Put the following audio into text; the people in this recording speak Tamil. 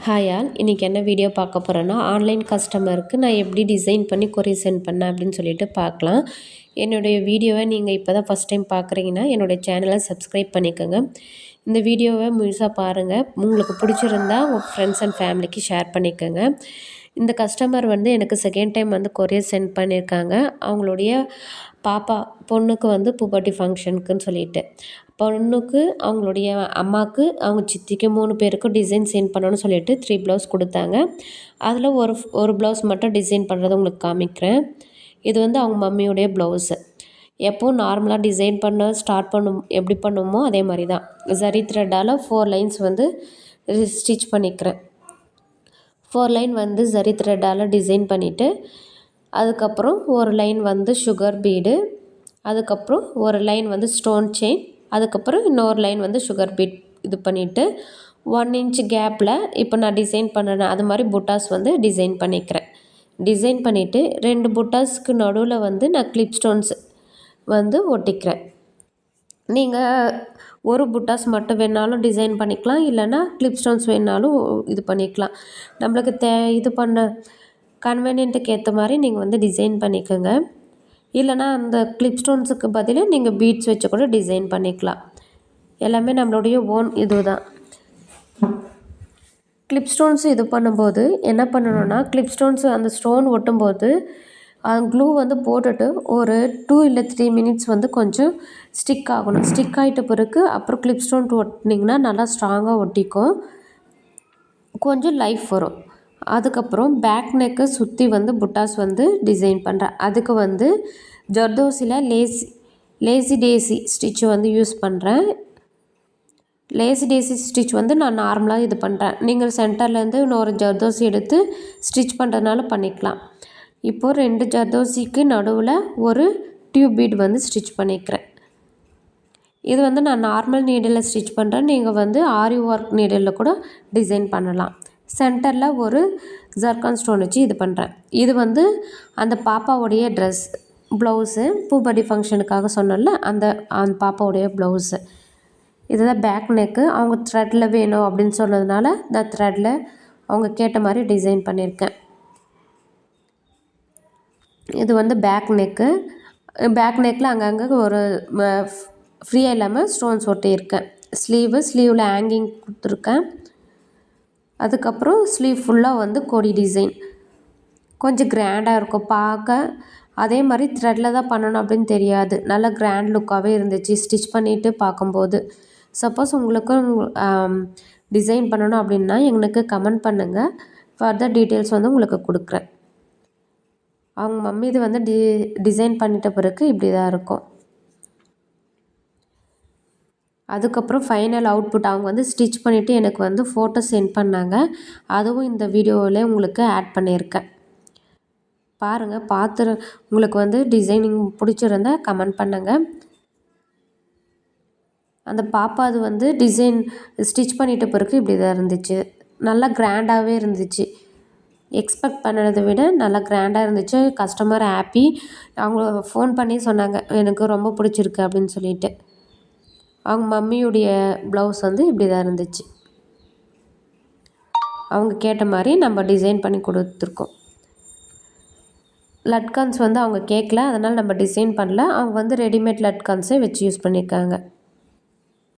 ஹாய் ஆல், இன்றைக்கி என்ன வீடியோ பார்க்க போகிறேன்னா, ஆன்லைன் கஸ்டமருக்கு நான் எப்படி டிசைன் பண்ணி கொரியர் சென்ட் பண்ணேன் அப்படின்னு சொல்லிட்டு பார்க்கலாம். என்னுடைய வீடியோவை நீங்கள் இப்போ தான் ஃபஸ்ட் டைம் பார்க்குறீங்கன்னா என்னுடைய சேனலை சப்ஸ்கிரைப் பண்ணிக்கோங்க. இந்த வீடியோவை முழுசாக பாருங்கள். உங்களுக்கு பிடிச்சிருந்தா உங்கள் ஃப்ரெண்ட்ஸ் அண்ட் ஃபேமிலிக்கு ஷேர் பண்ணிக்கோங்க. இந்த கஸ்டமர் வந்து எனக்கு செகண்ட் டைம் வந்து கொரியர் சென்ட் பண்ணியிருக்காங்க. அவங்களுடைய பாப்பா பொண்ணுக்கு வந்து புபர்ட்டி ஃபங்க்ஷனுக்குன்னு சொல்லிட்டு பொண்ணுக்கு, அவங்களுடைய அம்மாவுக்கு, அவங்க சித்திக்கு 3 பேருக்கும் டிசைன் சென்ட் பண்ணணும்னு சொல்லிட்டு 3 ப்ளவுஸ் கொடுத்தாங்க. அதில் ஒரு ப்ளவுஸ் மட்டும் டிசைன் பண்ணுறதை உங்களுக்கு காமிக்கிறேன். இது வந்து அவங்க மம்மியோடைய ப்ளவுஸு. எப்போவும் நார்மலாக டிசைன் பண்ண ஸ்டார்ட் எப்படி பண்ணுமோ அதே மாதிரி தான். ஜரி த்ரெட்டால் 4 லைன்ஸ் வந்து ஸ்டிச் பண்ணிக்கிறேன். 4 லைன் வந்து ஜரி த்ரெட்டால் டிசைன் பண்ணிவிட்டு, அதுக்கப்புறம் ஒரு லைன் வந்து சுகர் பீடு, அதுக்கப்புறம் ஒரு லைன் வந்து ஸ்டோன் செயின், அதுக்கப்புறம் இன்னொரு லைன் வந்து சுகர் பீட் இது பண்ணிவிட்டு 1 இன்ச் கேப்பில் இப்போ நான் டிசைன் பண்ணுறேன் அது மாதிரி புட்டாஸ் வந்து டிசைன் பண்ணிக்கிறேன். டிசைன் பண்ணிவிட்டு 2 புட்டாஸ்க்கு நடுவில் வந்து நான் கிளிப் ஸ்டோன்ஸ் வந்து ஒட்டிக்கிறேன். நீங்கள் ஒரு புட்டாஸ் மட்டும் வேணாலும் டிசைன் பண்ணிக்கலாம், இல்லைன்னா கிளிப் ஸ்டோன்ஸ் வேணாலும் இது பண்ணிக்கலாம். நம்மளுக்கு இது பண்ண கன்வீனியன்ட்டுக்கு ஏற்ற மாதிரி நீங்கள் வந்து டிசைன் பண்ணிக்கோங்க. இல்லைனா அந்த கிளிப் ஸ்டோன்ஸுக்கு பதில் நீங்கள் பீட்ஸ் வச்சு கூட டிசைன் பண்ணிக்கலாம். எல்லாமே நம்மளுடைய ஓன் இது தான். கிளிப் ஸ்டோன்ஸ் இது பண்ணும்போது என்ன பண்ணணும்னா, கிளிப் ஸ்டோன்ஸ் அந்த ஸ்டோன் ஒட்டும்போது க்ளூ வந்து போட்டுட்டு ஒரு 2 இல்லை 3 மினிட்ஸ் வந்து கொஞ்சம் ஸ்டிக் ஆகணும். ஸ்டிக் ஆகிட்ட பிறகு அப்புறம் கிளிப் ஸ்டோன் ஒட்டினீங்கன்னா நல்லா ஸ்ட்ராங்காக ஒட்டிக்கும், கொஞ்சம் லைஃப் வரும். அதுக்கப்புறம் பேக் நெக்கை சுற்றி வந்து புட்டாஸ் வந்து டிசைன் பண்ணுறேன். அதுக்கு வந்து ஜர்தோசியில் லேசி டேசி ஸ்டிச் வந்து யூஸ் பண்ணுறேன். லேசி டேசி ஸ்டிச் வந்து நான் நார்மலாக இது பண்ணுறேன். நீங்கள் சென்டர்லேருந்து இன்னொரு ஜர்தோசி எடுத்து ஸ்டிச் பண்ணுறதுனால பண்ணிக்கலாம். இப்போது 2 ஜர்தோசிக்கு நடுவில் ஒரு டியூப் பீட் வந்து ஸ்டிச் பண்ணிக்கிறேன். இது வந்து நான் நார்மல் நீடில் ஸ்டிச் பண்ணுறேன். நீங்கள் வந்து ஆரி ஒர்க் நீடில் கூட டிசைன் பண்ணலாம். சென்டரில் ஒரு ஜர்கான் ஸ்டோன் வச்சு இது பண்ணுறேன். இது வந்து அந்த பாப்பாவுடைய ட்ரெஸ் ப்ளவுஸு, பூபர்ட்டி ஃபங்க்ஷனுக்காக சொன்னல அந்த பாப்பாவுடைய ப்ளவுஸு. இதுதான் பேக் நெக்கு. அவங்க த்ரெட்டில் வேணும் அப்படின்னு சொன்னதுனால நான் த்ரெட்டில் அவங்க கேட்ட மாதிரி டிசைன் பண்ணியிருக்கேன். இது வந்து பேக் நெக்கு. பேக் நெக்கில் அங்கங்கே ஒரு ஃப்ரீயாக இல்லாமல் ஸ்டோன்ஸ் ஒட்டியிருக்கேன். ஸ்லீவில் ஹேங்கிங் கொடுத்துருக்கேன். அதுக்கப்புறம் ஸ்லீவ் ஃபுல்லாக வந்து கொடி டிசைன் கொஞ்சம் கிராண்டாக இருக்கும் பார்க்க. அதே மாதிரி த்ரெட்டில் தான் பண்ணணும் அப்படின்னு தெரியாது, நல்லா கிராண்ட் லுக்காகவே இருந்துச்சு ஸ்டிச் பண்ணிவிட்டு பார்க்கும்போது. சப்போஸ் உங்களுக்கும் டிசைன் பண்ணணும் அப்படின்னா எனக்கு கமெண்ட் பண்ணுங்கள், ஃபர்தர் டீட்டெயில்ஸ் வந்து உங்களுக்கு கொடுக்குறேன். அவங்க மம்மி இது வந்து டிசைன் பண்ணிட்ட பிறகு இப்படி தான் இருக்கும். அதுக்கப்புறம் ஃபைனல் அவுட்புட் அவங்க வந்து ஸ்டிச் பண்ணிவிட்டு எனக்கு வந்து ஃபோட்டோ சென்ட் பண்ணாங்க. அதுவும் இந்த வீடியோவில் உங்களுக்கு ஆட் பண்ணியிருக்கேன். பாருங்கள், பார்த்து உங்களுக்கு வந்து டிசைனிங் பிடிச்சிருந்தா கமெண்ட் பண்ணுங்கள். அந்த பாப்பா அது வந்து டிசைன் ஸ்டிச் பண்ணிட்ட பிறகு இப்படி தான் இருந்துச்சு. நல்லா கிராண்டாகவே இருந்துச்சு. எக்ஸ்பெக்ட் பண்ணதை விட நல்லா கிராண்டாக இருந்துச்சு. Customer happy. அவங்க ஃபோன் பண்ணி சொன்னாங்க எனக்கு ரொம்ப பிடிச்சிருக்கு அப்படின்னு சொல்லிட்டு. அவங்க மம்மியுடைய ப்ளவுஸ் வந்து இப்படி தான் இருந்துச்சு. அவங்க கேட்ட மாதிரி நம்ம டிசைன் பண்ணி கொடுத்துருக்கோம். லட்கான்ஸ் வந்து அவங்க கேட்கல, அதனால் நம்ம டிசைன் பண்ணல. அவங்க வந்து ரெடிமேட் லட்கான்ஸை வச்சு யூஸ் பண்ணியிருக்காங்க.